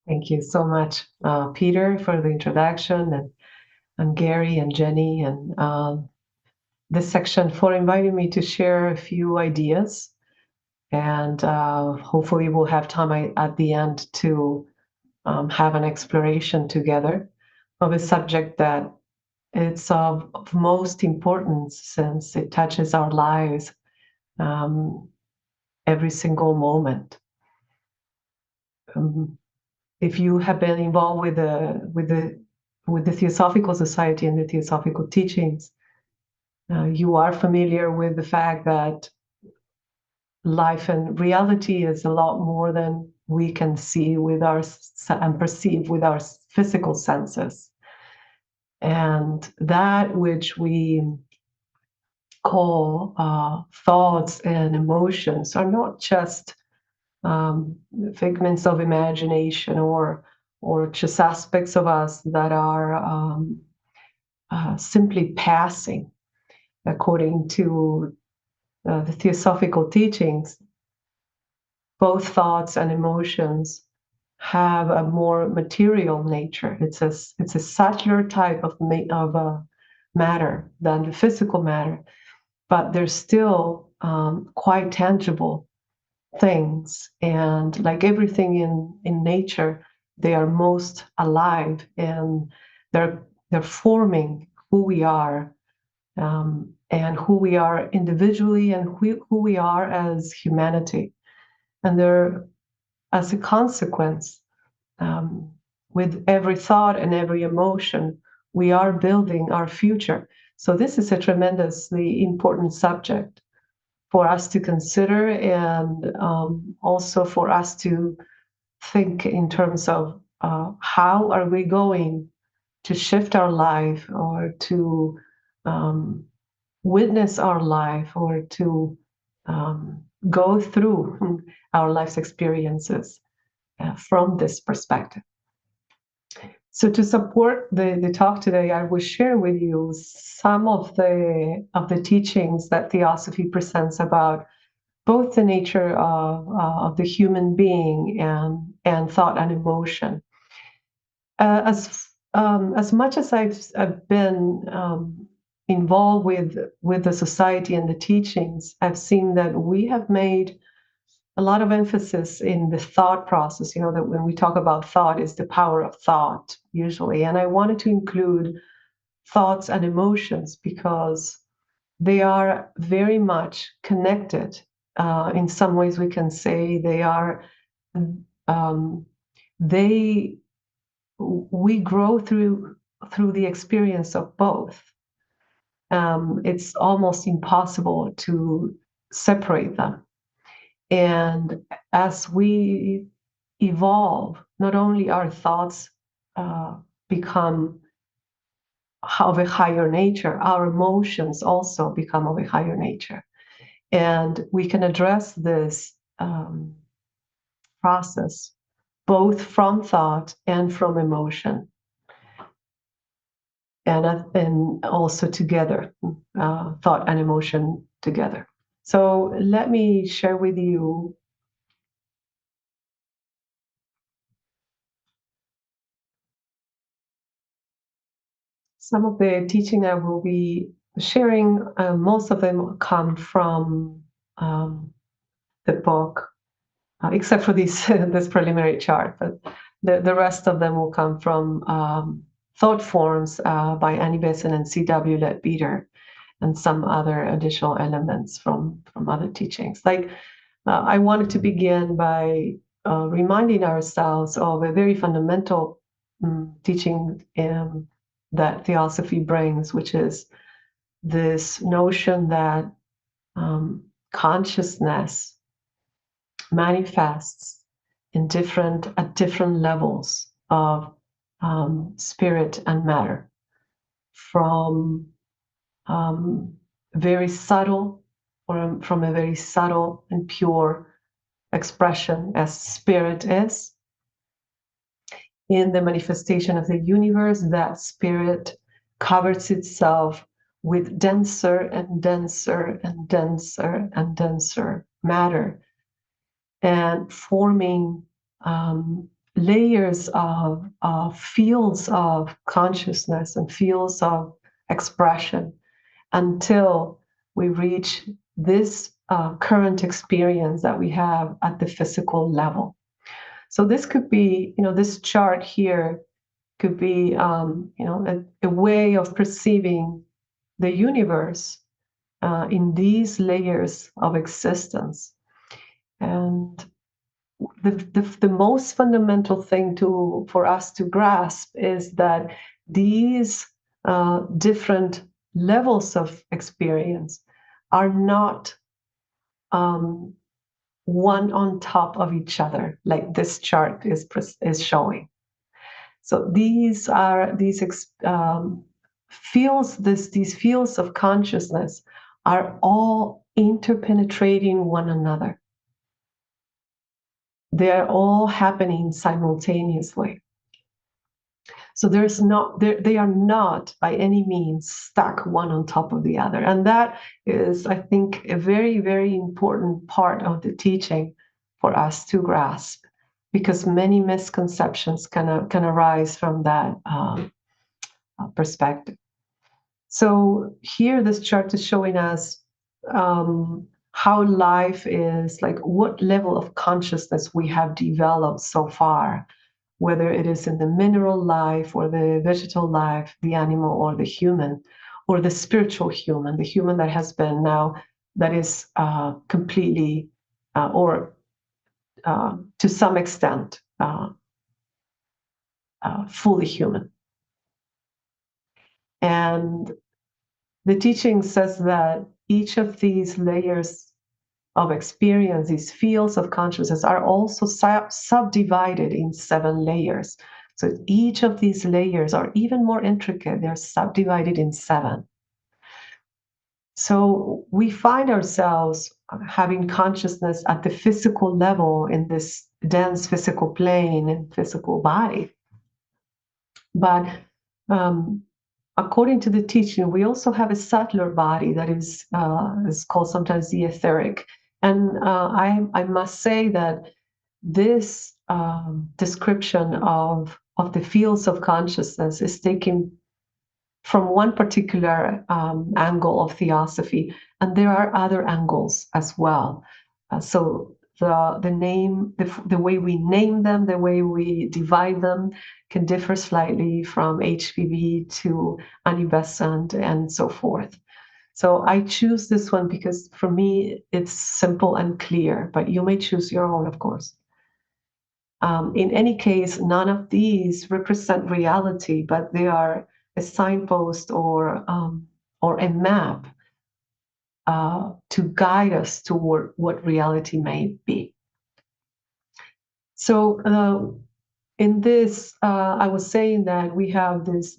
Thank you so much, Peter, for the introduction, and Gary and Jenny, and this section for inviting me to share a few ideas. And hopefully, we'll have time at the end to have an exploration together of a subject that it's of most importance since it touches our lives every single moment. If you have been involved with the Theosophical Society and the Theosophical teachings, you are familiar with the fact that life and reality is a lot more than we can see with our and perceive with our physical senses, and that which we call thoughts and emotions are not just figments of imagination or just aspects of us that are simply passing. According to the Theosophical teachings, both thoughts and emotions have a more material nature. It's a subtler type of matter than the physical matter, but they're still quite tangible things. And like everything in nature, they are most alive, and they're forming who we are, and who we are individually, and who we are as humanity. And they're, as a consequence, with every thought and every emotion, we are building our future. So this is a tremendously important subject for us to consider, and also for us to think in terms of how are we going to shift our life, or to witness our life, or to go through our life's experiences from this perspective. So to support the talk today, I will share with you some of the teachings that Theosophy presents about both the nature of the human being and thought and emotion. As much as I've been involved with the society and the teachings, I've seen that we have made a lot of emphasis in the thought process. You know, that when we talk about thought, is the power of thought usually, and I wanted to include thoughts and emotions because they are very much connected. In some ways, we can say they are. They We grow through the experience of both. It's almost impossible to separate them. And as we evolve, not only our thoughts become of a higher nature, our emotions also become of a higher nature. And we can address this process both from thought and from emotion, and also together, thought and emotion together. So let me share with you some of the teaching I will be sharing. Most of them come from the book, except for this this preliminary chart, but the rest of them will come from thought forms by Annie Besant and C.W. Leadbeater, and some other additional elements from other teachings. Like I wanted to begin by reminding ourselves of a very fundamental teaching that Theosophy brings, which is this notion that consciousness manifests at different levels of spirit and matter, from very subtle, or from a very subtle and pure expression as spirit is. In the manifestation of the universe, that spirit covers itself with denser and denser and denser and denser matter, and forming layers of fields of consciousness and fields of expression until we reach this current experience that we have at the physical level. So this could be, this chart here could be, a way of perceiving the universe in these layers of existence. And the most fundamental thing for us to grasp is that these different levels of experience are not one on top of each other, like this chart is showing. So these fields, these fields of consciousness are all interpenetrating one another. They're all happening simultaneously. So they are not by any means stuck one on top of the other. And that is, I think, a very, very important part of the teaching for us to grasp, because many misconceptions can arise from that perspective. So here, this chart is showing us how life is, like what level of consciousness we have developed so far, whether it is in the mineral life or the vegetal life, the animal or the human, or the spiritual human, the human that has been now, that is completely or to some extent fully human. And the teaching says that each of these layers of experience, these fields of consciousness, are also subdivided in 7 layers. So each of these layers are even more intricate. They're subdivided in 7. So we find ourselves having consciousness at the physical level in this dense physical plane and physical body. But according to the teaching, we also have a subtler body that is called sometimes the etheric. And I must say that this description of the fields of consciousness is taken from one particular angle of theosophy, and there are other angles as well. So the way we name them, the way we divide them, can differ slightly from HPV to univescent and so forth. So I choose this one because for me it's simple and clear, but you may choose your own, of course. In any case, none of these represent reality, but they are a signpost or a map to guide us toward what reality may be. So in this, I was saying that we have this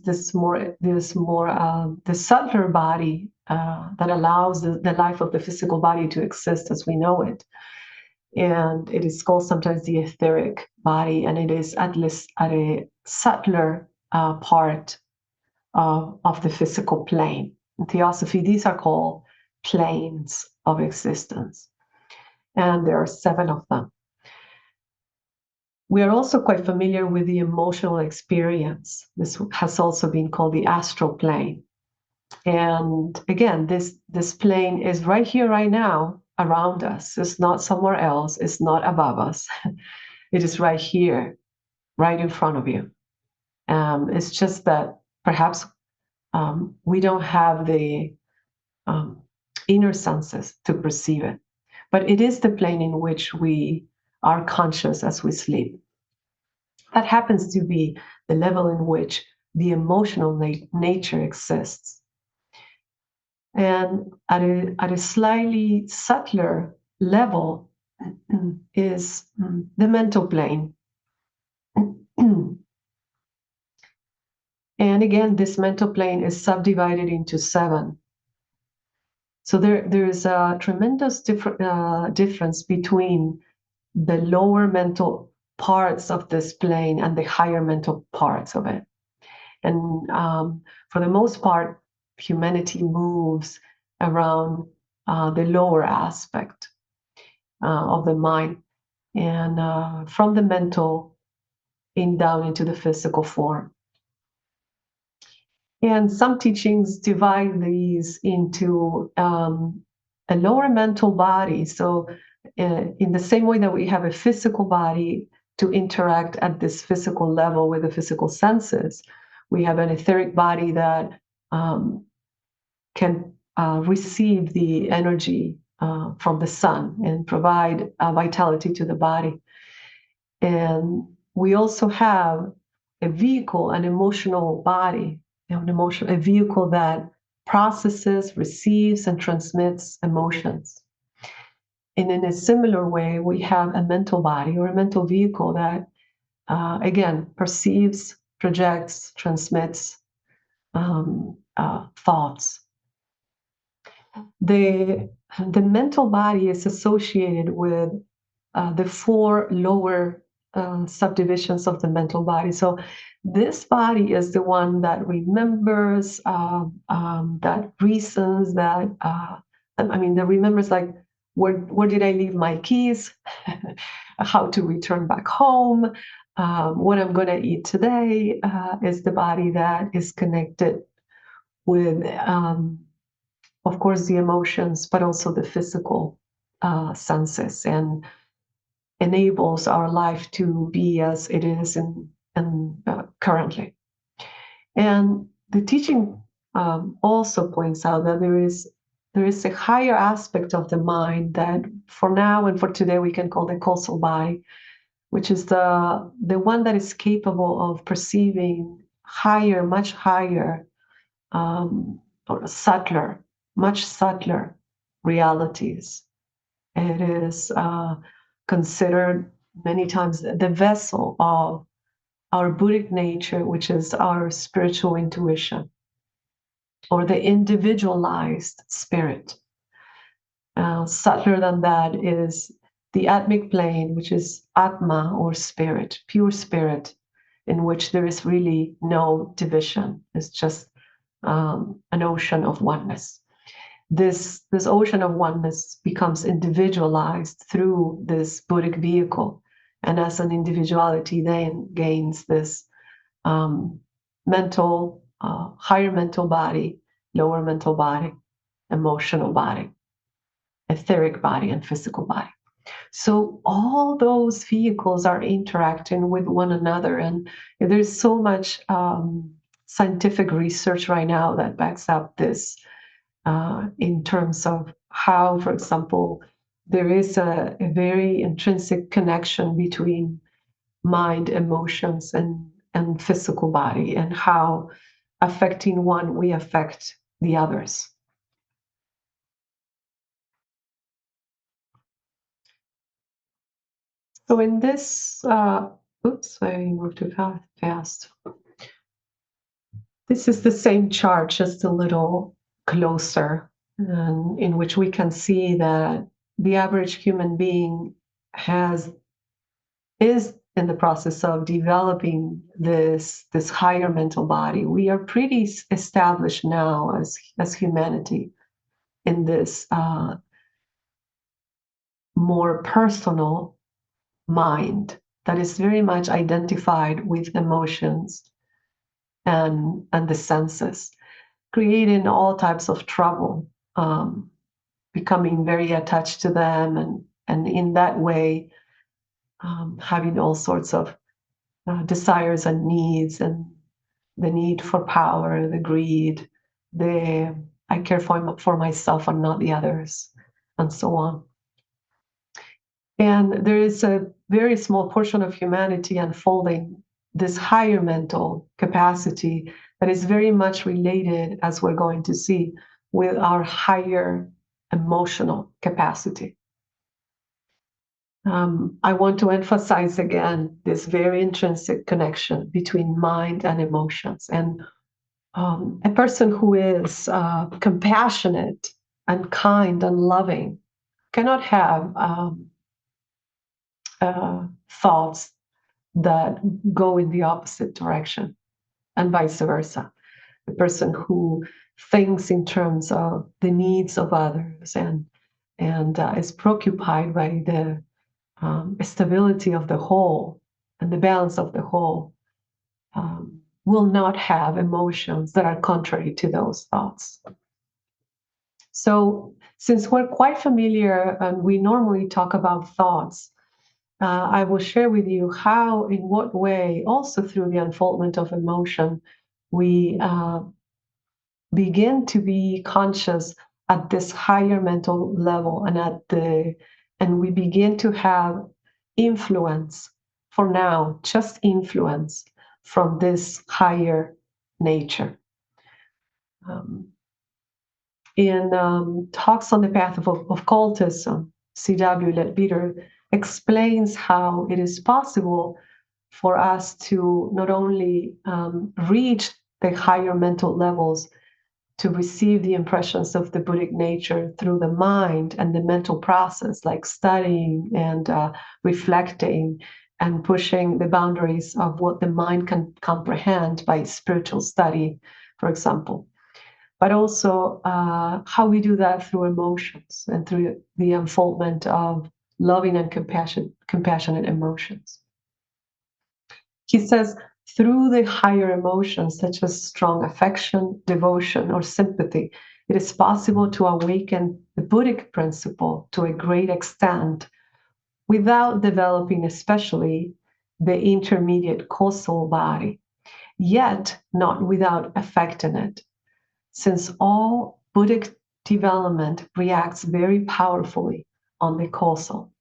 subtler body that allows the life of the physical body to exist as we know it. And it is called sometimes the etheric body, and it is at least at a subtler part of the physical plane. In Theosophy, these are called planes of existence, and there are 7 of them. We are also quite familiar with the emotional experience. This has also been called the astral plane. And again, this plane is right here, right now, around us. It's not somewhere else. It's not above us. It is right here, right in front of you. It's just that perhaps we don't have the inner senses to perceive it. But it is the plane in which we are conscious as we sleep. That happens to be the level in which the emotional nature exists. And at a slightly subtler level is the mental plane. And again, this mental plane is subdivided into 7. So there is a tremendous difference between the lower mental parts of this plane and the higher mental parts of it. And for the most part, humanity moves around the lower aspect of the mind. And from the mental, down into the physical form. And some teachings divide these into a lower mental body. So, in the same way that we have a physical body to interact at this physical level with the physical senses, we have an etheric body that can receive the energy from the sun and provide vitality to the body. And we also have a vehicle, an emotional body, a vehicle that processes, receives, and transmits emotions. And in a similar way, we have a mental body or a mental vehicle that, again, perceives, projects, transmits thoughts. The mental body is associated with the four lower subdivisions of the mental body. So this body is the one that remembers, that reasons, that that remembers, like, where did I leave my keys, how to return back home, what I'm going to eat today. Is the body that is connected with, of course, the emotions, but also the physical senses, and enables our life to be as it is currently. And the teaching also points out that there is a higher aspect of the mind that, for now and for today, we can call the causal body, which is the one that is capable of perceiving higher, much higher, or subtler, much subtler realities. It is considered many times the vessel of our Buddhic nature, which is our spiritual intuition, or the individualized spirit. Subtler than that is the Atmic plane, which is Atma, or spirit, pure spirit, in which there is really no division. It's just an ocean of oneness. This ocean of oneness becomes individualized through this Buddhic vehicle, and as an individuality then gains this mental, higher mental body, lower mental body, emotional body, etheric body, and physical body. So all those vehicles are interacting with one another, and there's so much scientific research right now that backs up this, in terms of how, for example, there is a very intrinsic connection between mind, emotions, and physical body, and how affecting one, we affect the others. So in this, oops, I moved too fast. This is the same chart, just a little closer, in which we can see that the average human being is in the process of developing this higher mental body. We are pretty established now as humanity in this more personal mind that is very much identified with emotions and the senses, creating all types of trouble, becoming very attached to them, and in that way having all sorts of desires and needs, and the need for power, the greed, the I care for myself and not the others, and so on. And there is a very small portion of humanity unfolding this higher mental capacity that is very much related, as we're going to see, with our higher emotional capacity. I want to emphasize again this very intrinsic connection between mind and emotions. And a person who is compassionate and kind and loving cannot have thoughts that go in the opposite direction, and vice versa. The person who thinks in terms of the needs of others and is preoccupied by the stability of the whole and the balance of the whole will not have emotions that are contrary to those thoughts. So, since we're quite familiar and we normally talk about thoughts, I will share with you how, in what way, also through the unfoldment of emotion, we begin to be conscious at this higher mental level, and we begin to have influence, for now, just influence from this higher nature. In Talks on the Path of Occultism, C.W. Leadbeater explains how it is possible for us to not only reach the higher mental levels, to receive the impressions of the Buddhic nature through the mind and the mental process, like studying and reflecting and pushing the boundaries of what the mind can comprehend by spiritual study, for example. But also how we do that through emotions and through the unfoldment of loving and compassionate emotions. He says, through the higher emotions, such as strong affection, devotion, or sympathy, it is possible to awaken the Buddhic principle to a great extent without developing, especially, the intermediate causal body, yet not without affecting it, since all Buddhic development reacts very powerfully on the causal.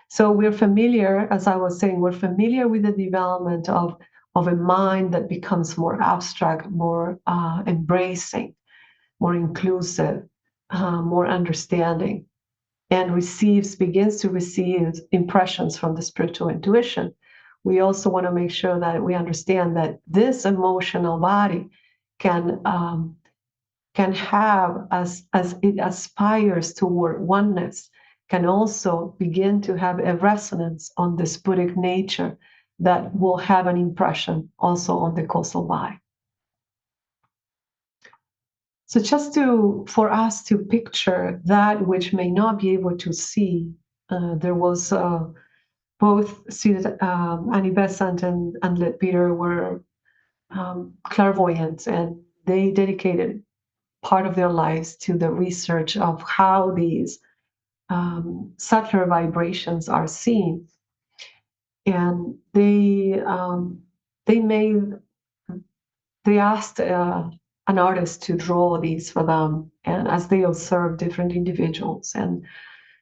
So we're familiar, as I was saying, we're familiar with the development of a mind that becomes more abstract, more embracing, more inclusive, more understanding, and begins to receive impressions from the spiritual intuition. We also want to make sure that we understand that this emotional body can have, as it aspires toward oneness, can also begin to have a resonance on this Buddhic nature that will have an impression also on the causal body. So just for us to picture that which may not be able to see, there was both Annie Besant and Leadbeater were clairvoyant, and they dedicated part of their lives to the research of how these subtler vibrations are seen, and they asked an artist to draw these for them, and as they observed different individuals. And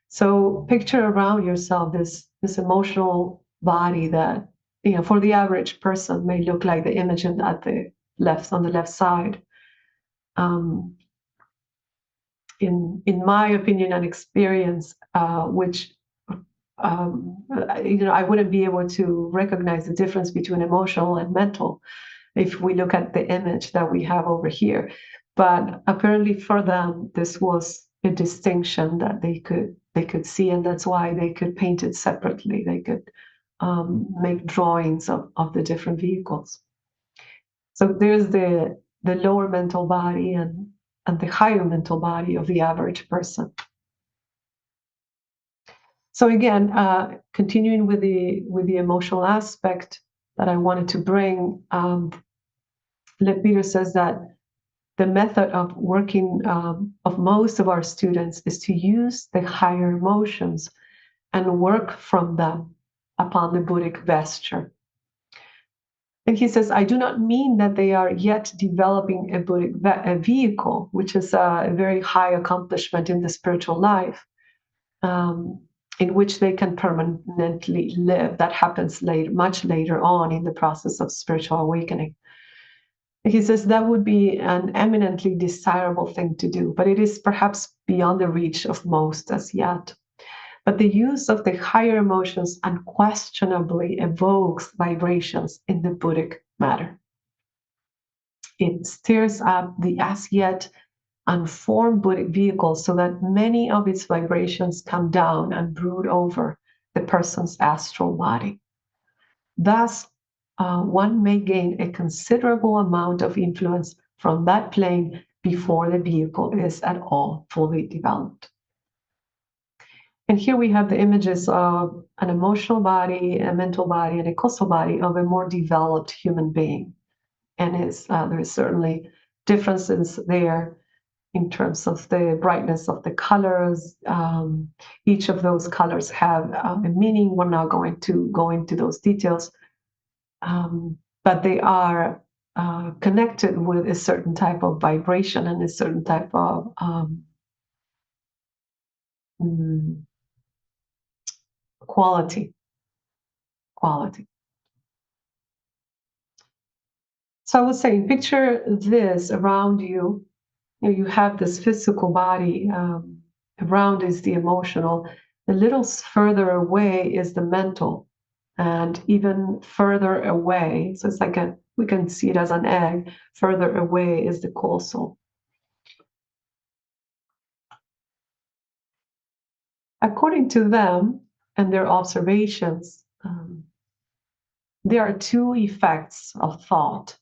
so picture around yourself this emotional body that, for the average person may look like the image on the left side. In my opinion and experience, which I wouldn't be able to recognize the difference between emotional and mental if we look at the image that we have over here. But apparently for them, this was a distinction that they could see, and that's why they could paint it separately. They could make drawings of the different vehicles. So there's the lower mental body and the higher mental body of the average person. So again, continuing with the emotional aspect that I wanted to bring, Leadbeater says that the method of working of most of our students is to use the higher emotions and work from them upon the Buddhic vesture. And he says, I do not mean that they are yet developing a Buddhic vehicle, which is a very high accomplishment in the spiritual life, in which they can permanently live. That happens much later on in the process of spiritual awakening. He says that would be an eminently desirable thing to do, but it is perhaps beyond the reach of most as yet. But the use of the higher emotions unquestionably evokes vibrations in the Buddhic matter. It stirs up the as yet unformed Buddhic vehicle so that many of its vibrations come down and brood over the person's astral body. Thus, one may gain a considerable amount of influence from that plane before the vehicle is at all fully developed. And here we have the images of an emotional body, a mental body, and a causal body of a more developed human being. And there is certainly differences there in terms of the brightness of the colors. Each of those colors have a meaning. We're not going to go into those details, but they are connected with a certain type of vibration and a certain type of mm, quality. So I was saying, picture this around you. You have this physical body. Around is the emotional. A little further away is the mental, and even further away. So it's like we can see it as an egg. Further away is the causal. According to them and their observations, there are two effects of thought.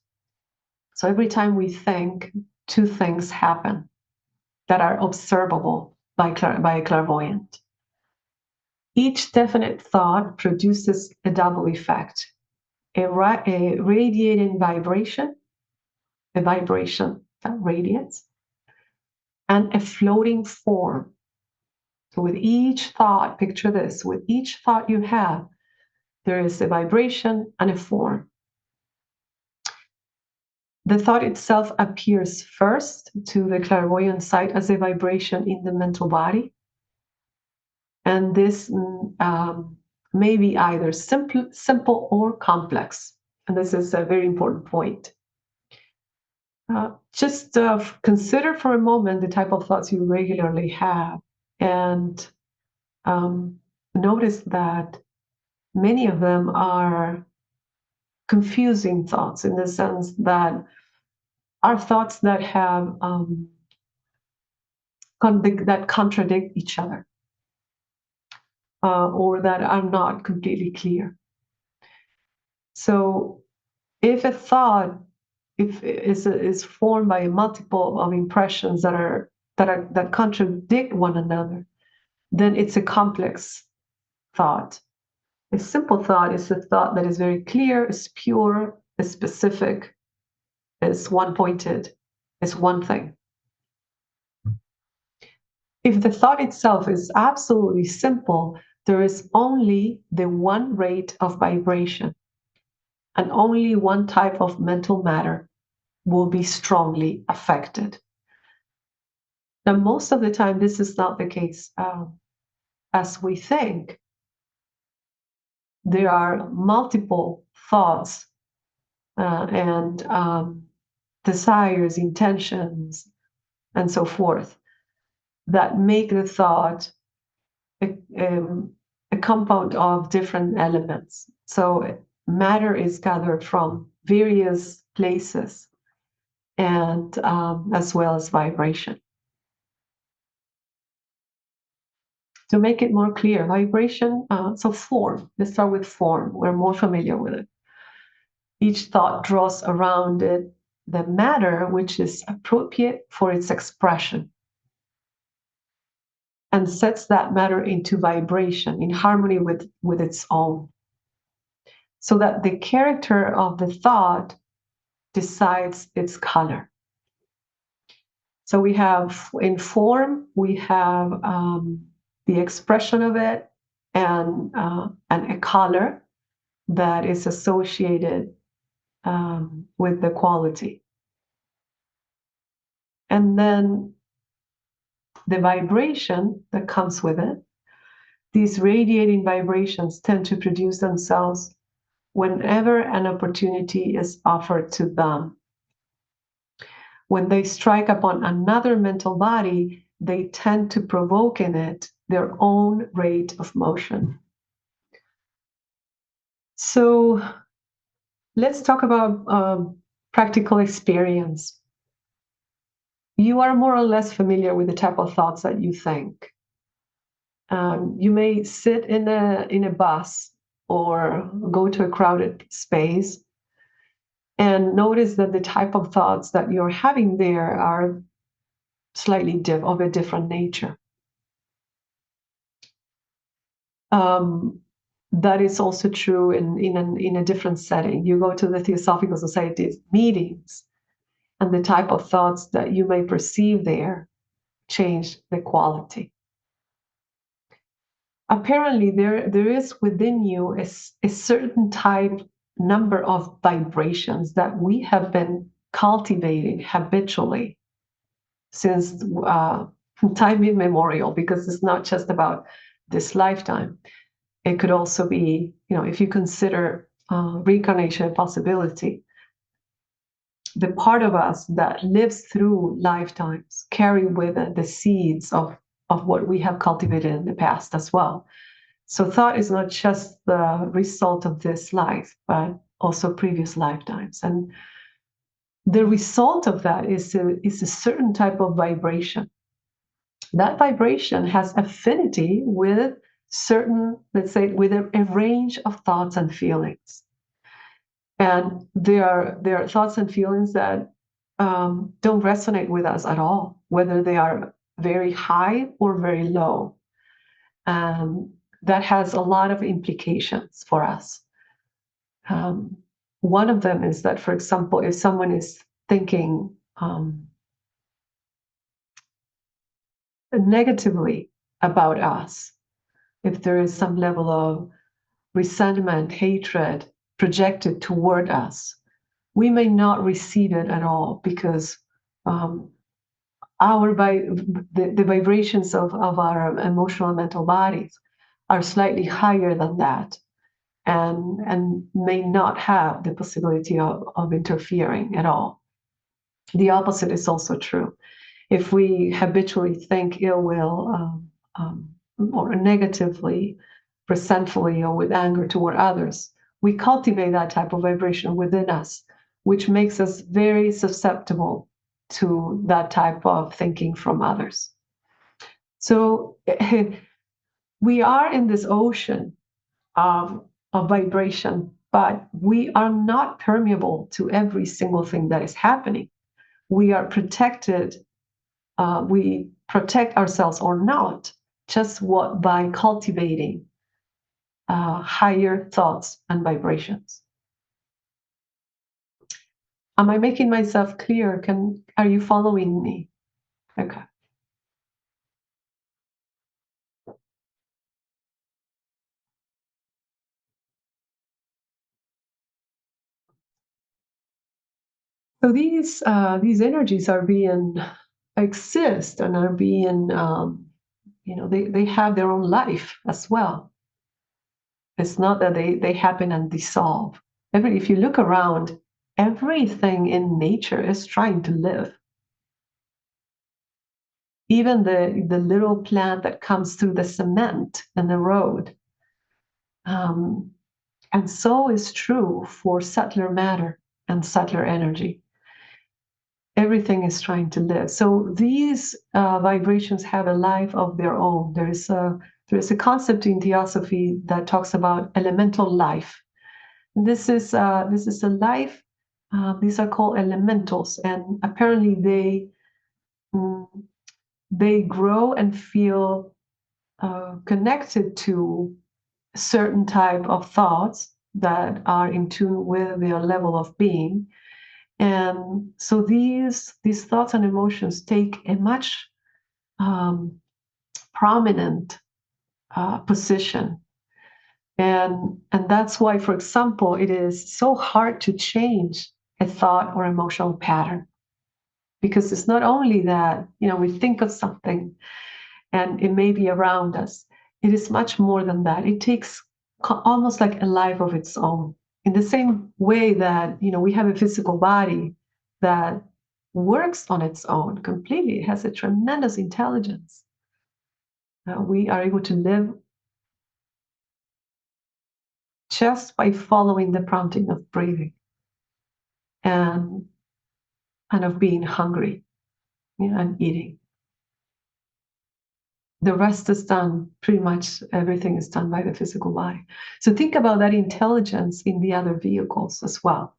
So every time we think, two things happen that are observable by a clairvoyant. Each definite thought produces a double effect, a radiating vibration, a vibration that radiates, and a floating form. So with each thought, picture this, with each thought you have, there is a vibration and a form. The thought itself appears first to the clairvoyant sight as a vibration in the mental body. And this may be either simple or complex. And this is a very important point. Just consider for a moment the type of thoughts you regularly have, and notice that many of them are confusing thoughts, in the sense that are thoughts that have that contradict each other, or that are not completely clear. So if a thought is formed by a multiple of impressions that contradict one another, then it's a complex thought. A simple thought is a thought that is very clear, is pure, is specific, is one-pointed, is one thing. If the thought itself is absolutely simple, there is only the one rate of vibration, and only one type of mental matter will be strongly affected. Now, most of the time, this is not the case as we think. There are multiple thoughts and desires, intentions, and so forth that make the thought a compound of different elements. So matter is gathered from various places, and as well as vibration. To make it more clear, vibration, so form. Let's start with form. We're more familiar with it. Each thought draws around it the matter which is appropriate for its expression, and sets that matter into vibration in harmony with its own, so that the character of the thought decides its color. So we have in form, we have the expression of it, and a color that is associated with the quality. And then the vibration that comes with it, these radiating vibrations tend to produce themselves whenever an opportunity is offered to them. When they strike upon another mental body, they tend to provoke in it their own rate of motion. So let's talk about practical experience. You are more or less familiar with the type of thoughts that you think. You may sit in a bus or go to a crowded space and notice that the type of thoughts that you're having there are slightly of a different nature. that is also true in a different setting. You go to the Theosophical Society meetings, and the type of thoughts that you may perceive there change the quality. Apparently, there is within you a certain type number of vibrations that we have been cultivating habitually since time immemorial, because it's not just about this lifetime. It could also be, if you consider reincarnation a possibility, the part of us that lives through lifetimes carry with it the seeds of what we have cultivated in the past as well. So thought is not just the result of this life, but also previous lifetimes. And the result of that is a certain type of vibration. That vibration has affinity with certain, let's say, with a range of thoughts and feelings. And there are thoughts and feelings that don't resonate with us at all, whether they are very high or very low. That has a lot of implications for us. One of them is that, for example, if someone is thinking negatively about us, if there is some level of resentment, hatred projected toward us, we may not receive it at all, because the vibrations of our emotional and mental bodies are slightly higher than that, and may not have the possibility of interfering at all. The opposite is also true. If we habitually think ill will or negatively, resentfully, or with anger toward others, we cultivate that type of vibration within us, which makes us very susceptible to that type of thinking from others. So we are in this ocean of vibration, but we are not permeable to every single thing that is happening. We are protected. We protect ourselves or not, just by cultivating higher thoughts and vibrations. Am I making myself clear? Are you following me? Okay. So these energies are being exist and are being they have their own life as well. It's not that they happen and dissolve. If you look around, everything in nature is trying to live. Even the little plant that comes through the cement in the road. And so is true for subtler matter and subtler energy. Everything is trying to live. So these vibrations have a life of their own. There is a concept in Theosophy that talks about elemental life. And this is a life. These are called elementals, and apparently they grow and feel connected to a certain type of thoughts that are in tune with their level of being. And so these thoughts and emotions take a much prominent position. And that's why, for example, it is so hard to change a thought or emotional pattern. Because it's not only that, we think of something and it may be around us. It is much more than that. It takes almost like a life of its own. In the same way that, we have a physical body that works on its own completely. It has a tremendous intelligence. We are able to live just by following the prompting of breathing and of being hungry, and eating. The rest is done, pretty much everything is done by the physical body. So think about that intelligence in the other vehicles as well.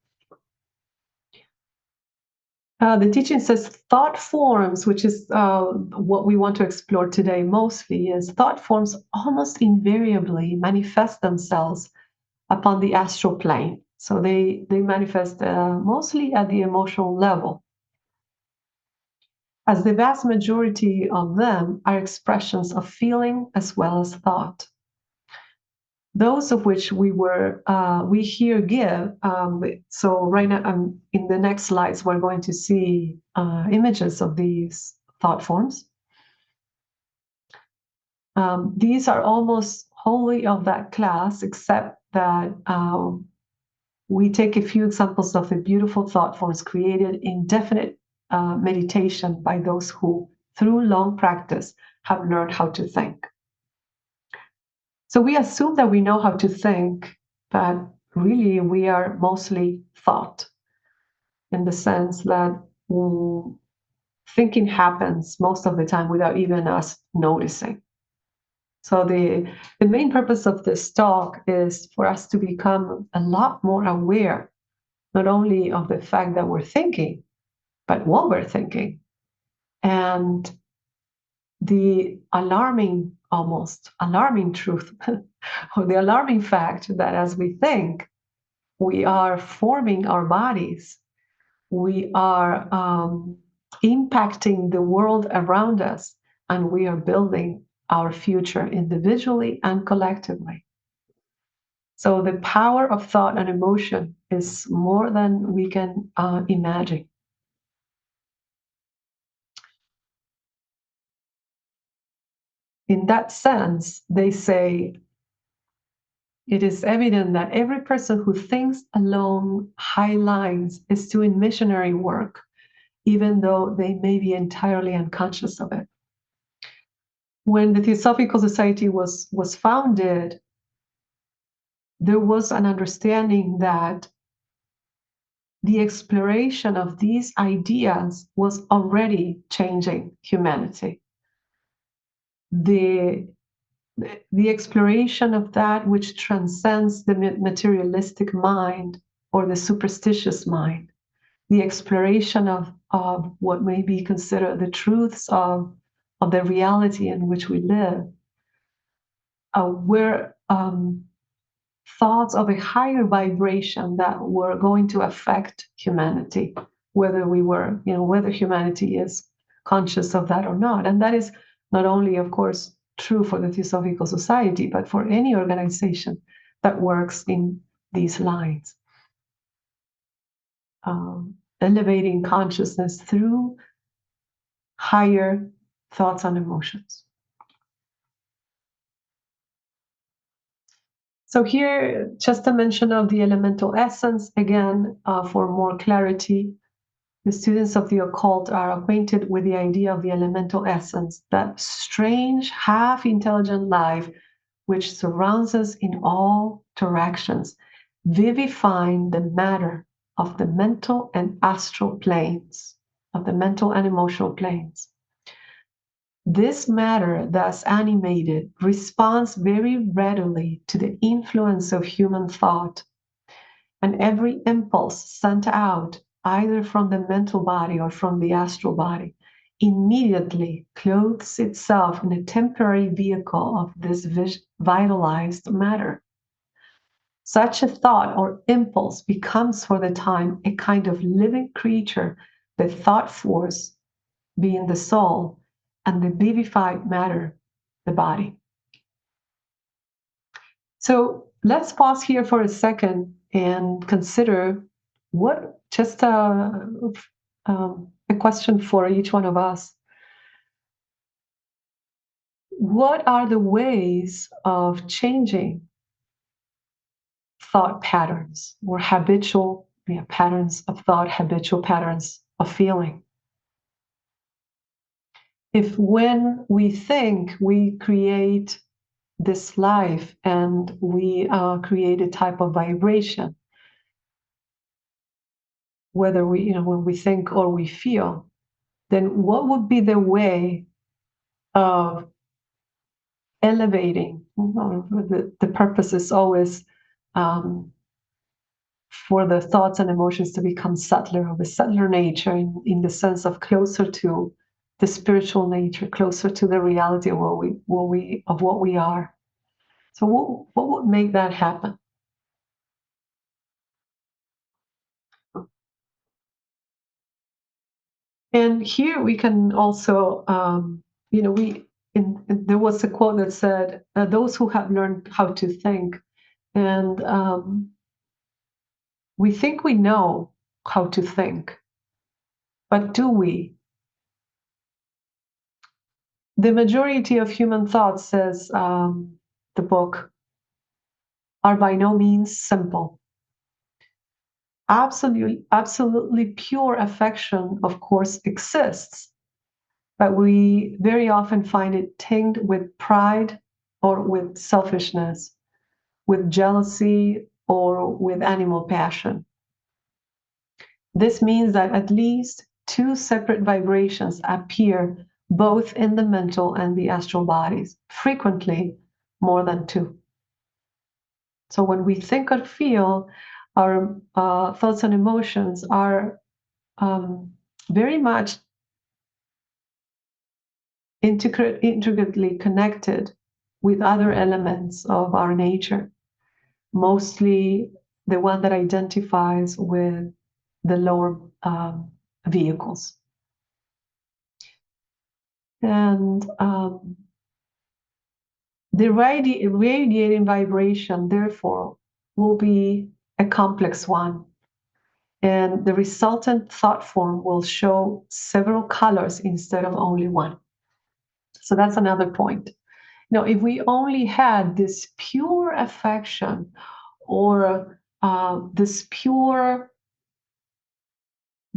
The teaching says thought forms, which is what we want to explore today mostly, is thought forms almost invariably manifest themselves upon the astral plane. So they manifest mostly at the emotional level, as the vast majority of them are expressions of feeling as well as thought. Those of which we here give. So right now, in the next slides, we're going to see images of these thought forms. These are almost wholly of that class, except that we take a few examples of the beautiful thought forms created in definite meditation by those who, through long practice, have learned how to think. So we assume that we know how to think, but really we are mostly thought, in the sense that thinking happens most of the time without even us noticing. So the main purpose of this talk is for us to become a lot more aware, not only of the fact that we're thinking, but what we're thinking. And the almost alarming truth, or the alarming fact that as we think, we are forming our bodies, we are impacting the world around us, and we are building our future individually and collectively. So the power of thought and emotion is more than we can imagine. In that sense, they say it is evident that every person who thinks along high lines is doing missionary work, even though they may be entirely unconscious of it. When the Theosophical Society was founded, there was an understanding that the exploration of these ideas was already changing humanity. The exploration of that which transcends the materialistic mind or the superstitious mind, the exploration of what may be considered the truths of the reality in which we live, were thoughts of a higher vibration that were going to affect humanity, whether humanity is conscious of that or not. And that is not only, of course, true for the Theosophical Society, but for any organization that works in these lines. Elevating consciousness through higher thoughts and emotions. So here, just a mention of the elemental essence, again, for more clarity. The students of the occult are acquainted with the idea of the elemental essence, that strange, half-intelligent life which surrounds us in all directions, vivifying the matter of the mental and astral planes, of the mental and emotional planes. This matter, thus animated, responds very readily to the influence of human thought, and every impulse sent out, either from the mental body or from the astral body, immediately clothes itself in a temporary vehicle of this vitalized matter. Such a thought or impulse becomes for the time a kind of living creature, the thought force being the soul, and the vivified matter, the body. So let's pause here for a second and consider a question for each one of us. What are the ways of changing thought patterns or habitual patterns of thought, habitual patterns of feeling? If when we think, we create this life and we create a type of vibration, whether when we think or we feel, then what would be the way of elevating? The purpose is always for the thoughts and emotions to become subtler, of a subtler nature, in the sense of closer to the spiritual nature, closer to the reality of what we are. So what would make that happen? And here we can also, there was a quote that said, "Those who have learned how to think," and we think we know how to think, but do we? The majority of human thoughts, says the book, are by no means simple. Absolutely pure affection, of course, exists, but we very often find it tinged with pride or with selfishness, with jealousy or with animal passion. This means that at least two separate vibrations appear both in the mental and the astral bodies, frequently more than two. So when we think or feel, our thoughts and emotions are very much intricately connected with other elements of our nature, mostly the one that identifies with the lower vehicles. And the radiating vibration, therefore, will be a complex one. And the resultant thought form will show several colors instead of only one. So that's another point. Now, if we only had this pure affection or this pure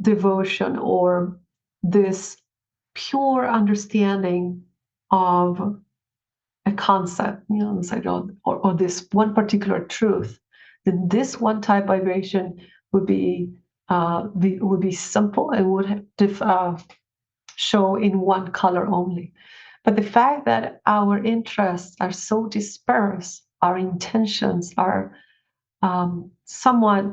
devotion or this pure understanding of a concept, or this one particular truth, then this one type vibration would be simple and would show in one color only. But the fact that our interests are so dispersed, our intentions are somewhat,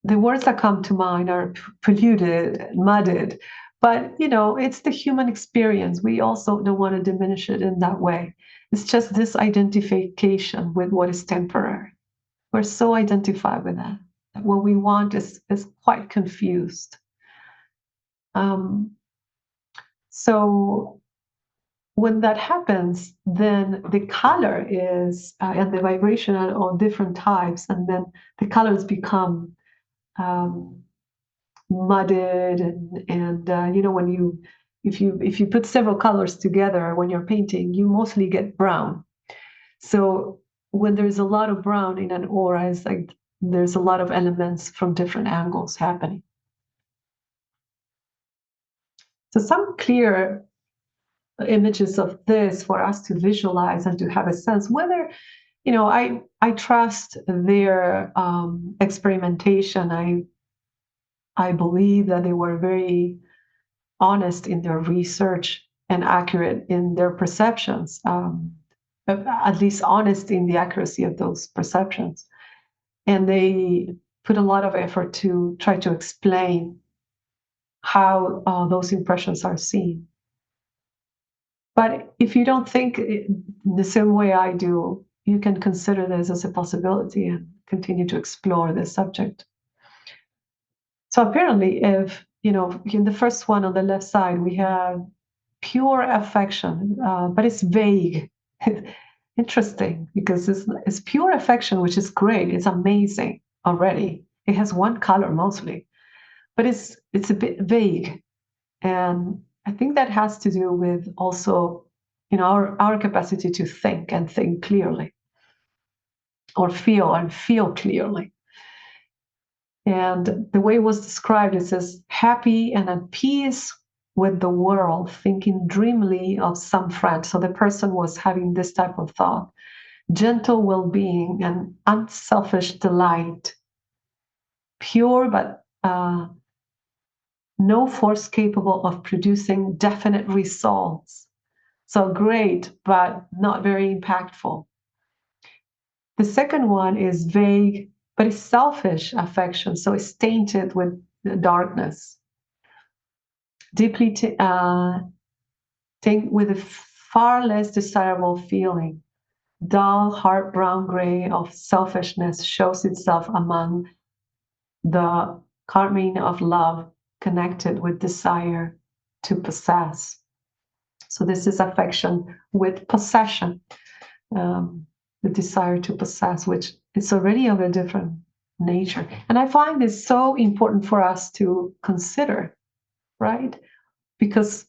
the words that come to mind are polluted, muddied, but it's the human experience. We also don't want to diminish it in that way. It's just this identification with what is temporary. We're so identified with that what we want is quite confused. So when that happens, then the color is and the vibration are on different types, and then the colors become mudded, and when if you put several colors together when you're painting, you mostly get brown. So when there's a lot of brown in an aura, it's like there's a lot of elements from different angles happening. So some clear images of this for us to visualize and to have a sense whether, I trust their experimentation. I believe that they were very honest in their research and accurate in their perceptions, at least honest in the accuracy of those perceptions. And they put a lot of effort to try to explain how those impressions are seen. But if you don't think the same way I do, you can consider this as a possibility and continue to explore this subject. So apparently, if, in the first one on the left side, we have pure affection, but it's vague. Interesting, because it's pure affection, which is great. It's amazing already. It has one color mostly, but it's a bit vague. And I think that has to do with also, our capacity to think and think clearly, or feel and feel clearly. And the way it was described, it says, happy and at peace with the world, thinking dreamily of some friend. So the person was having this type of thought: gentle well-being and unselfish delight, pure but no force capable of producing definite results. So great, but not very impactful. The second one is vague, but it's selfish affection, so it's tainted with darkness, deeply with a far less desirable feeling. Dull, hard brown gray of selfishness shows itself among the carmine of love connected with desire to possess. So this is affection with possession, the desire to possess, which is already of a different nature. And I find this so important for us to consider, right? Because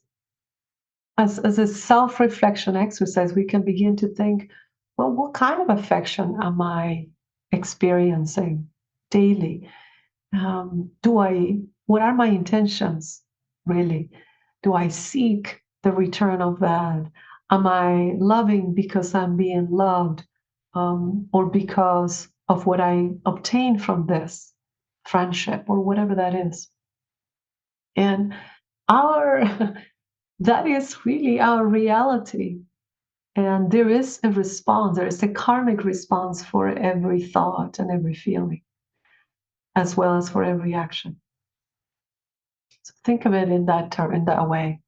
as a self-reflection exercise, we can begin to think, well, what kind of affection am I experiencing daily? What are my intentions really? Do I seek the return of that? Am I loving because I'm being loved, or because of what I obtain from this friendship or whatever that is? And our that is really our reality. And there is a response, there is a karmic response for every thought and every feeling, as well as for every action. So think of it in that way.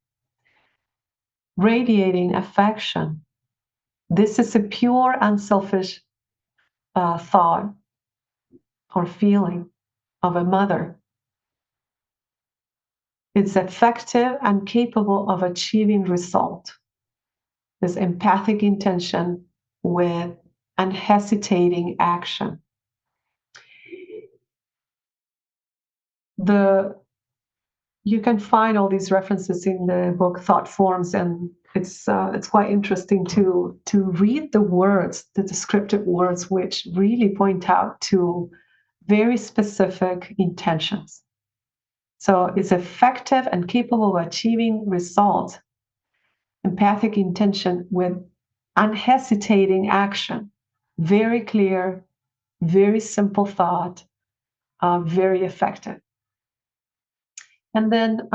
Radiating affection. This is a pure, unselfish thought or feeling of a mother. It's effective and capable of achieving result. This empathic intention with unhesitating action. You can find all these references in the book Thought Forms, and it's quite interesting to read the words, the descriptive words, which really point out to very specific intentions. So it's effective and capable of achieving results. Empathic intention with unhesitating action. Very clear, very simple thought, very effective. And then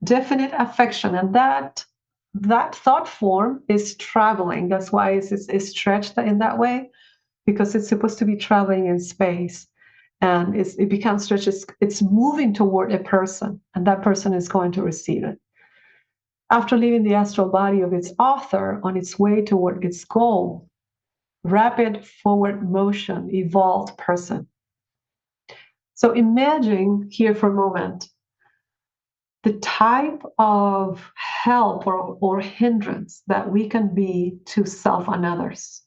definite affection, and that thought form is traveling. That's why it's stretched in that way, because it's supposed to be traveling in space, and it becomes stretched. It's moving toward a person, and that person is going to receive it. After leaving the astral body of its author on its way toward its goal, rapid forward motion, evolved person. So imagine here for a moment the type of help or hindrance that we can be to self and others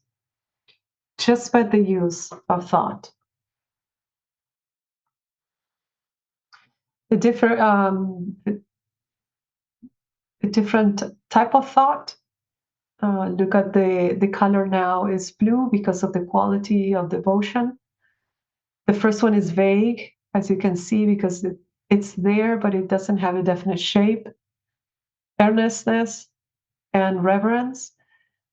just by the use of thought. A different type of thought. Look at the color now is blue because of the quality of devotion. The first one is vague, as you can see, because it's there, but it doesn't have a definite shape. Earnestness and reverence.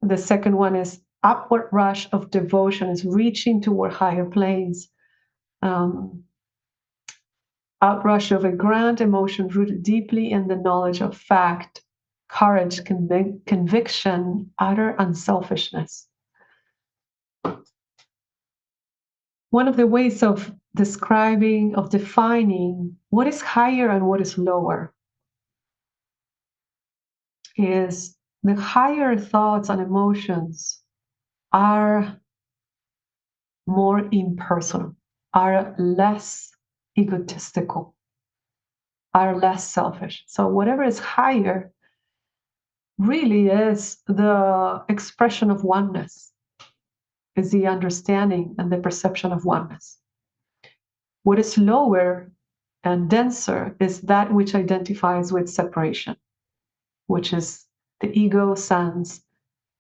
The second one is upward rush of devotion, is reaching toward higher planes. Outrush of a grand emotion rooted deeply in the knowledge of fact, courage, conviction, utter unselfishness. One of the ways of defining what is higher and what is lower is the higher thoughts and emotions are more impersonal, are less egotistical, are less selfish. So whatever is higher really is the expression of oneness, is the understanding and the perception of oneness. What is lower and denser is that which identifies with separation, which is the ego sense,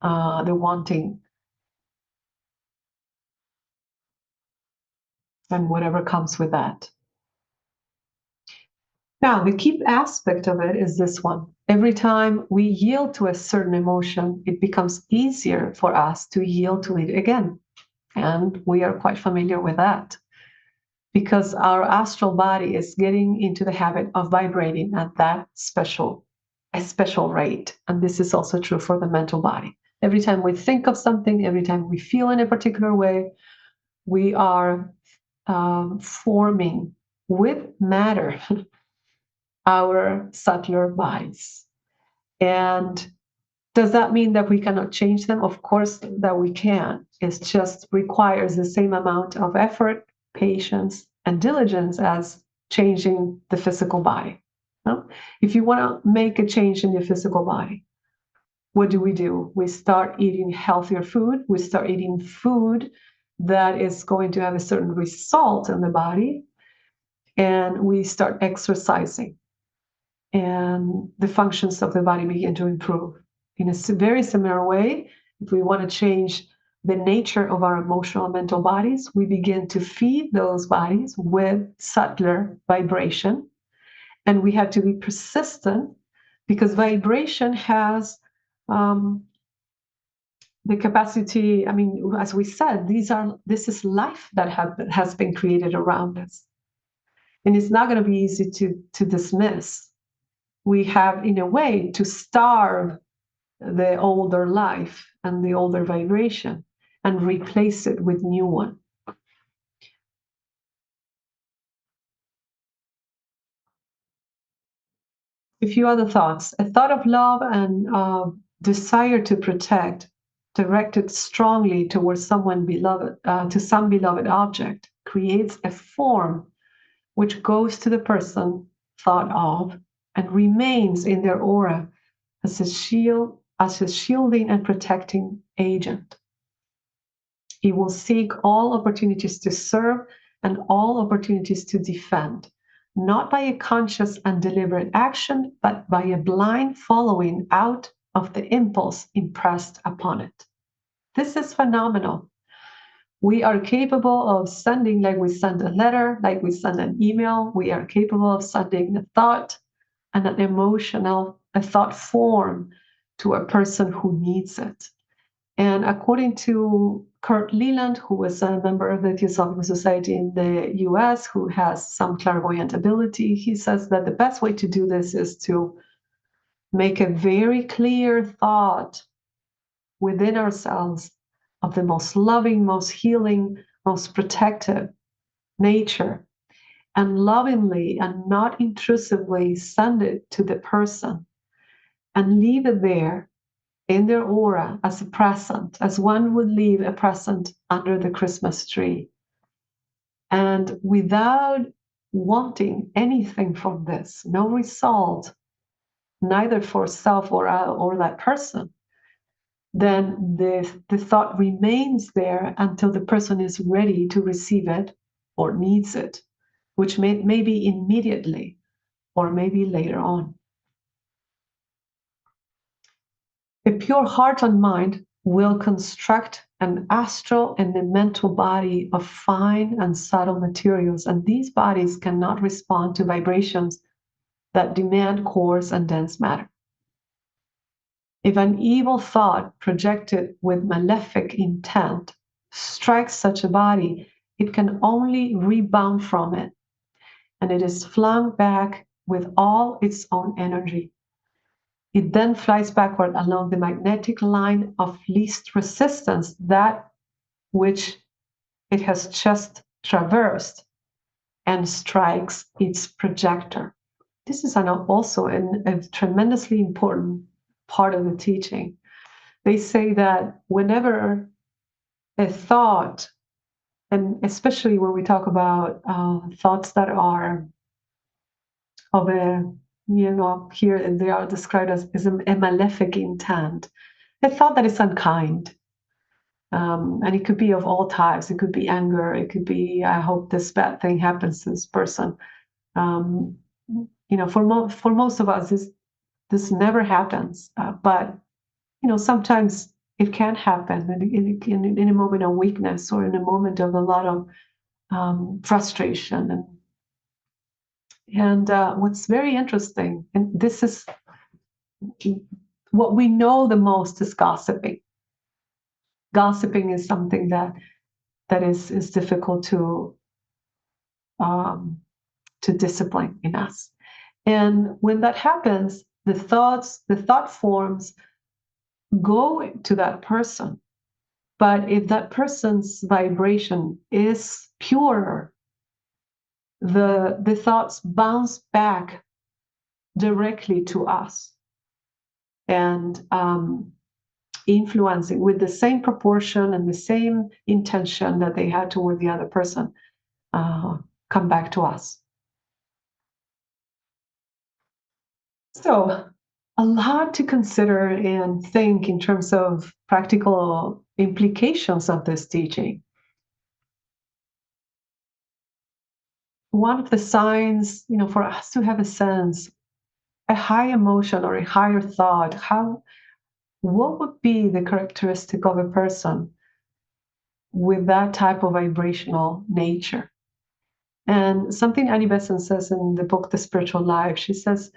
the wanting, and whatever comes with that. Now, the key aspect of it is this one. Every time we yield to a certain emotion, it becomes easier for us to yield to it again. And we are quite familiar with that, because our astral body is getting into the habit of vibrating at a special rate. And this is also true for the mental body. Every time we think of something, every time we feel in a particular way, we are forming with matter our subtler bodies. And does that mean that we cannot change them? Of course that we can. It just requires the same amount of effort, patience, and diligence as changing the physical body. No? If you want to make a change in your physical body, what do? We start eating healthier food. We start eating food that is going to have a certain result in the body. And we start exercising. And the functions of the body begin to improve. In a very similar way, if we want to change the nature of our emotional and mental bodies, we begin to feed those bodies with subtler vibration. And we have to be persistent because vibration has the capacity. I mean, as we said, this is life that has been created around us. And it's not going to be easy to dismiss. We have, in a way, to starve the older life and the older vibration and replace it with new one. A few other thoughts. A thought of love and desire to protect, directed strongly towards someone beloved, to some beloved object, creates a form which goes to the person thought of and remains in their aura as a shield, as a shielding and protecting agent. He will seek all opportunities to serve and all opportunities to defend, not by a conscious and deliberate action, but by a blind following out of the impulse impressed upon it. This is phenomenal. We are capable of sending, like we send a letter, like we send an email. We are capable of sending a thought and an emotional, a thought form to a person who needs it. And according to Kurt Leland, who was a member of the Theosophical Society in the US, who has some clairvoyant ability, he says that the best way to do this is to make a very clear thought within ourselves of the most loving, most healing, most protective nature, and lovingly and not intrusively send it to the person and leave it there in their aura as a present, as one would leave a present under the Christmas tree. And without wanting anything from this, no result, neither for self or that person, then the thought remains there until the person is ready to receive it or needs it, which may be immediately or maybe later on. A pure heart and mind will construct an astral and a mental body of fine and subtle materials, and these bodies cannot respond to vibrations that demand coarse and dense matter. If an evil thought projected with malefic intent strikes such a body, it can only rebound from it, and it is flung back with all its own energy. It then flies backward along the magnetic line of least resistance, that which it has just traversed, and strikes its projector. This is also a tremendously important part of the teaching. They say that whenever a thought, and especially when we talk about thoughts that are of a, here they are described as a malefic intent, a thought that is unkind. And it could be of all types. It could be anger. It could be, I hope this bad thing happens to this person. For most of us, this never happens. But sometimes it can happen in a moment of weakness or in a moment of a lot of frustration. And what's very interesting, and this is what we know the most, is gossiping. Gossiping is something that is difficult to discipline in us. And when that happens, the thought forms go to that person. But if that person's vibration is purer the thoughts bounce back directly to us and influencing with the same proportion and the same intention that they had toward the other person, come back to us. So, a lot to consider and think in terms of practical implications of this teaching. One of the signs, for us to have a sense, a high emotion or a higher thought, what would be the characteristic of a person with that type of vibrational nature? And something Annie Besant says in the book The Spiritual Life, she says,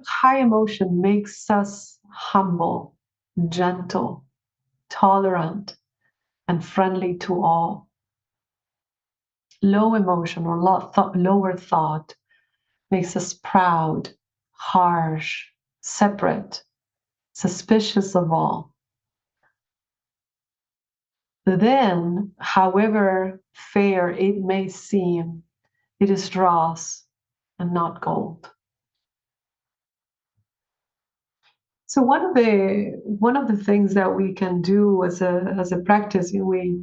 high emotion makes us humble, gentle, tolerant, and friendly to all. Low emotion or lower thought makes us proud, harsh, separate, suspicious of all. Then, however fair it may seem, it is dross and not gold. So one of the things that we can do as a practice, we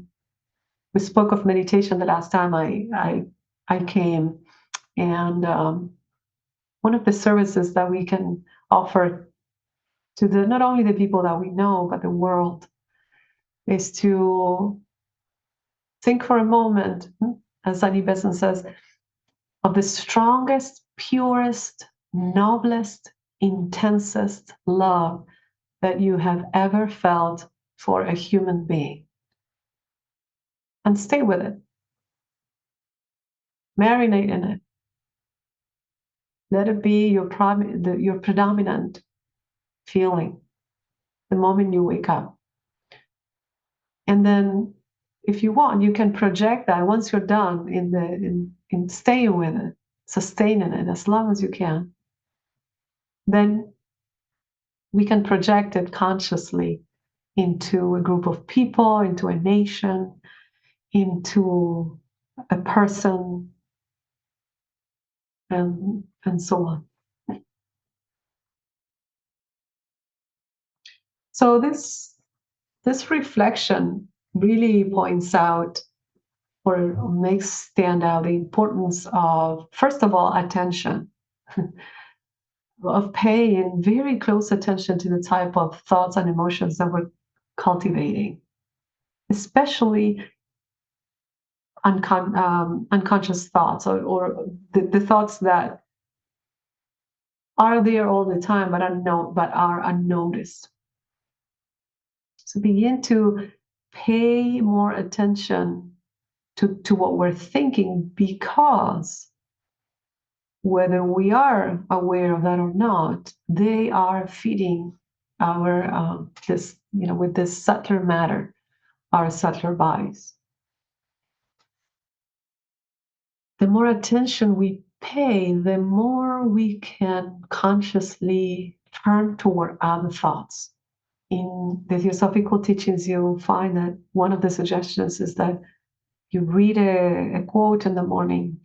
spoke of meditation the last time I came, and one of the services that we can offer to not only the people that we know but the world is to think for a moment, as Annie Besant says, of the strongest, purest, noblest, intensest love that you have ever felt for a human being. And stay with it. Marinate in it. Let it be your predominant feeling the moment you wake up. And then, if you want, you can project that once you're done in staying with it, sustaining it as long as you can. Then we can project it consciously into a group of people, into a nation, into a person, and so on. So this reflection really points out or makes stand out the importance of, first of all, attention, of paying very close attention to the type of thoughts and emotions that we're cultivating, especially unconscious thoughts or the thoughts that are there all the time but are unnoticed. So begin to pay more attention to what we're thinking, because whether we are aware of that or not, they are feeding our with this subtler matter, our subtler bodies. The more attention we pay, the more we can consciously turn toward other thoughts. In the Theosophical teachings, you'll find that one of the suggestions is that you read a quote in the morning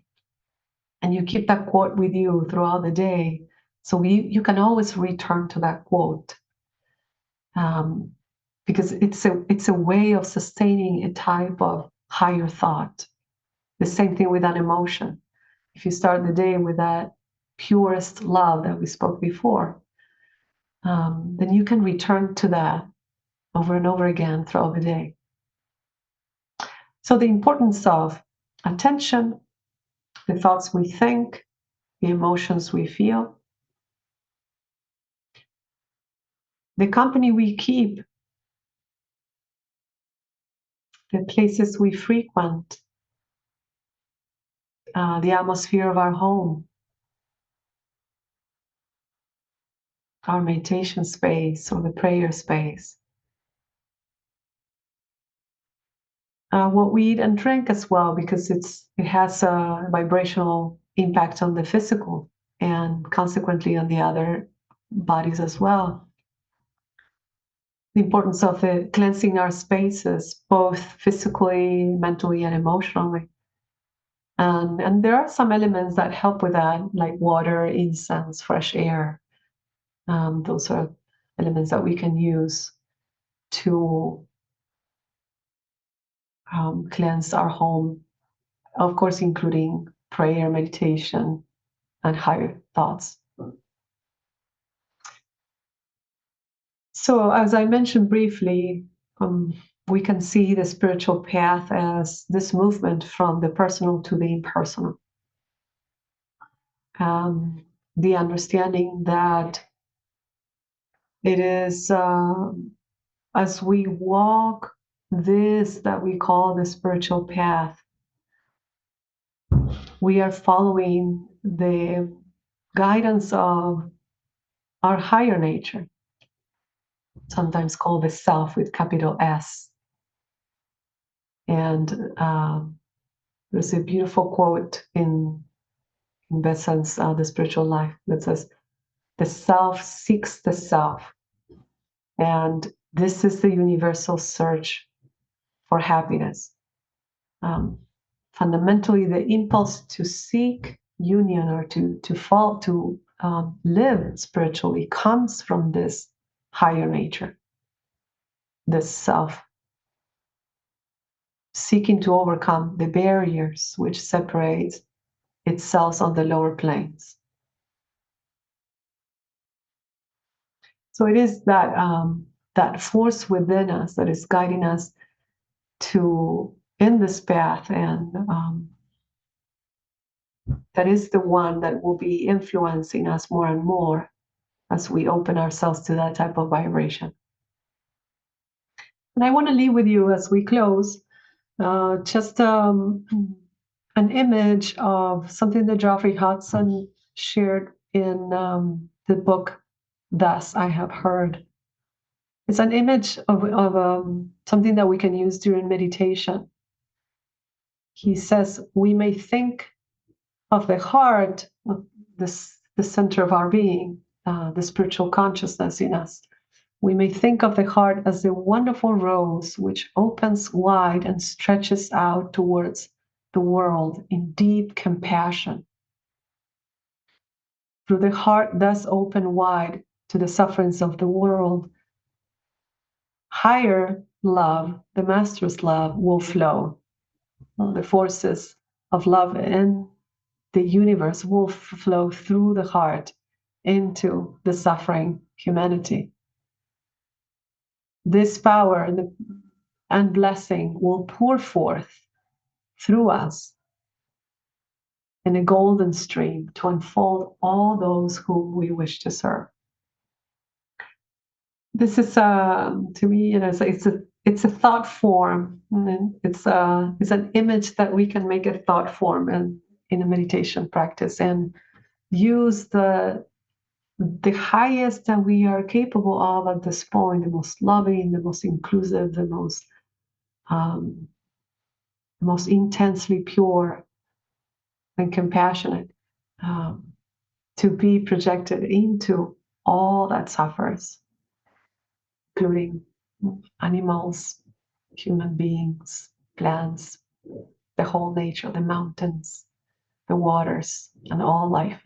and you keep that quote with you throughout the day. So you can always return to that quote, because it's a way of sustaining a type of higher thought. The same thing with an emotion. If you start the day with that purest love that we spoke before, then you can return to that over and over again throughout the day. So the importance of attention, the thoughts we think, the emotions we feel, the company we keep, the places we frequent, the atmosphere of our home, our meditation space or the prayer space, what we eat and drink as well, because it has a vibrational impact on the physical and consequently on the other bodies as well. The importance of cleansing our spaces, both physically, mentally, and emotionally. And there are some elements that help with that, like water, incense, fresh air. Those are elements that we can use to cleanse our home, of course, including prayer, meditation, and higher thoughts. So, as I mentioned briefly, we can see the spiritual path as this movement from the personal to the impersonal. The understanding that it is as we walk this that we call the spiritual path, we are following the guidance of our higher nature, sometimes called the self with capital S. And there's a beautiful quote in Besant's The Spiritual Life that says, "The self seeks the self, and this is the universal search for happiness." Fundamentally, the impulse to seek union or to live spiritually comes from this higher nature, this self, seeking to overcome the barriers which separate itself on the lower planes. So it is that force within us that is guiding us to in this path, and that is the one that will be influencing us more and more as we open ourselves to that type of vibration. And I want to leave with you as we close just an image of something that Geoffrey Hodgson shared in the book Thus I Have Heard. It's an image of something that we can use during meditation. He says we may think of the heart, of the center of our being, the spiritual consciousness in us. We may think of the heart as a wonderful rose which opens wide and stretches out towards the world in deep compassion. Through the heart thus open wide to the sufferings of the world, higher love, the Master's love, will flow. The forces of love in the universe will flow through the heart into the suffering humanity. This power and blessing will pour forth through us in a golden stream to unfold all those whom we wish to serve. This is, to me, it's a thought form. It's an image that we can make a thought form in a meditation practice and use the highest that we are capable of at this point, the most loving, the most inclusive, the most intensely pure and compassionate, to be projected into all that suffers, including animals, human beings, plants, the whole nature, the mountains, the waters, and all life.